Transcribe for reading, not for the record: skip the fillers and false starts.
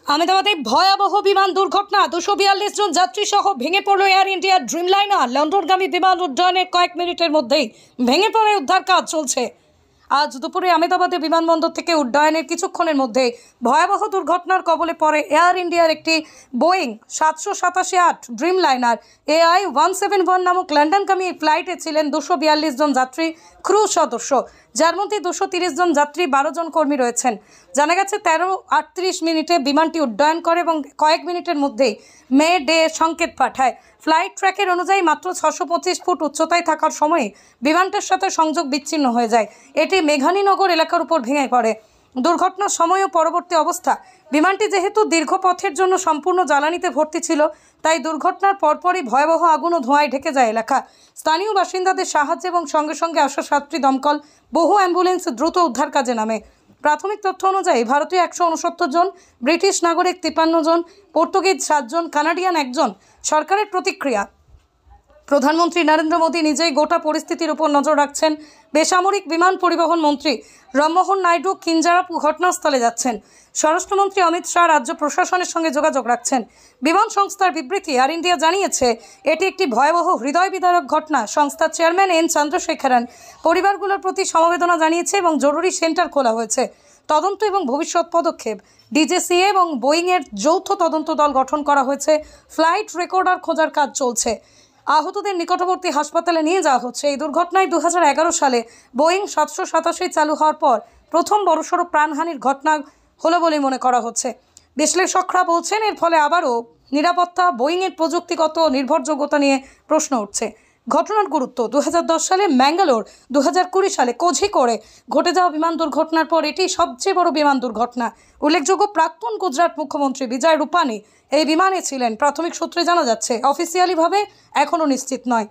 আহমেদাবাদে ভয়াবহ বিমান দুর্ঘটনা 242 জন যাত্রী সহ ভেঙে পড়ল এয়ার ইন্ডিয়ার ড্রিমলাইনার। লন্ডনগামী বিমান উড্ডয়নের কয়েক মিনিটের মধ্যেই ভেঙে পড়ে উদ্ধার কাজ চলছে। আজ দুপুরে আহমেদাবাদে বিমানবন্দর থেকে উড্ডয়নের কিছুক্ষণের মধ্যে ভয়াবহ দুর্ঘটনার কবলে পড়ে এয়ার ইন্ডিয়ার একটি বোয়িং 787-8 ড্রিমলাইনার AI 171 নামক লন্ডনগামী ফ্লাইটে ছিলেন 242 জন যাত্রী ক্রু সদস্য, যার মধ্যে 230 জন যাত্রী 12 জন কর্মী রয়েছেন। জানা গেছে 13:38 মিনিটে বিমানটি উড্ডয়ন করে এবং কয়েক মিনিটের মধ্যেই মে ডে সংকেত পাঠায়। ফ্লাইট ট্র্যাকের অনুযায়ী মাত্র 625 ফুট উচ্চতায় থাকার সময়ে বিমানটার সাথে সংযোগ বিচ্ছিন্ন হয়ে যায়। এটি মেঘানীনগর এলাকার উপর ভেঙে পড়ে। দুর্ঘটনার সময় ও পরবর্তী অবস্থা: বিমানটি যেহেতু দীর্ঘ পথের জন্য সম্পূর্ণ জ্বালানিতে ভর্তি ছিল, তাই দুর্ঘটনার পরপরই ভয়াবহ আগুন ও ধোঁয়ায় ঢেকে যায় এলাকা। স্থানীয় বাসিন্দাদের সাহায্য এবং সঙ্গে সঙ্গে আসা সাতটি দমকল, বহু অ্যাম্বুলেন্স দ্রুত উদ্ধার কাজে নামে। প্রাথমিক তথ্য অনুযায়ী ভারতীয় 169 জন, ব্রিটিশ নাগরিক 53 জন, পর্তুগিজ 7 জন, কানাডিয়ান 1 জন। সরকারের প্রতিক্রিয়া: প্রধানমন্ত্রী নরেন্দ্র মোদী নিজেই গোটা পরিস্থিতির উপর নজর রাখছেন। বেসামরিক বিমান পরিবহন মন্ত্রী রামমোহন নাইডু কিঞ্জারাপু ঘটনাস্থলে যাচ্ছেন। স্বরাষ্ট্রমন্ত্রী অমিত শাহ রাজ্য প্রশাসনের সঙ্গে যোগাযোগ রাখছেন। বিমান সংস্থার বিবৃতি: এয়ার ইন্ডিয়া জানিয়েছে এটি একটি ভয়াবহ হৃদয় বিদারক ঘটনা। সংস্থার চেয়ারম্যান এন চন্দ্রশেখরন পরিবারগুলোর প্রতি সমবেদনা জানিয়েছে এবং জরুরি সেন্টার খোলা হয়েছে। তদন্ত এবং ভবিষ্যৎ পদক্ষেপ: ডিজিসিএ এবং বোয়িংয়ের যৌথ তদন্ত দল গঠন করা হয়েছে। ফ্লাইট রেকর্ডার খোঁজার কাজ চলছে। আহতদের নিকটবর্তী হাসপাতালে নিয়ে যাওয়া হচ্ছে। এই দুর্ঘটনায় 2011 সালে বোয়িং 787 চালু হওয়ার পর প্রথম বড়সড় প্রাণহানির ঘটনা হলো বলে মনে করা হচ্ছে। বিশ্লেষকরা বলছেন এর ফলে আবারও নিরাপত্তা, বোয়িংয়ের প্রযুক্তিগত নির্ভরযোগ্যতা নিয়ে প্রশ্ন উঠছে। ঘটনার গুরুত্ব: 2010 সালে ম্যাঙ্গালোর, 2020 সালে কোঝিকোড়ে ঘটে যাওয়া বিমান দুর্ঘটনার পর এটি সবচেয়ে বড় বিমান দুর্ঘটনা। উল্লেখযোগ্য, প্রাক্তন গুজরাট মুখ্যমন্ত্রী বিজয় রূপানি এই বিমানে ছিলেন। প্রাথমিক সূত্রে জানা যাচ্ছে, অফিসিয়ালিভাবে এখনও নিশ্চিত নয়।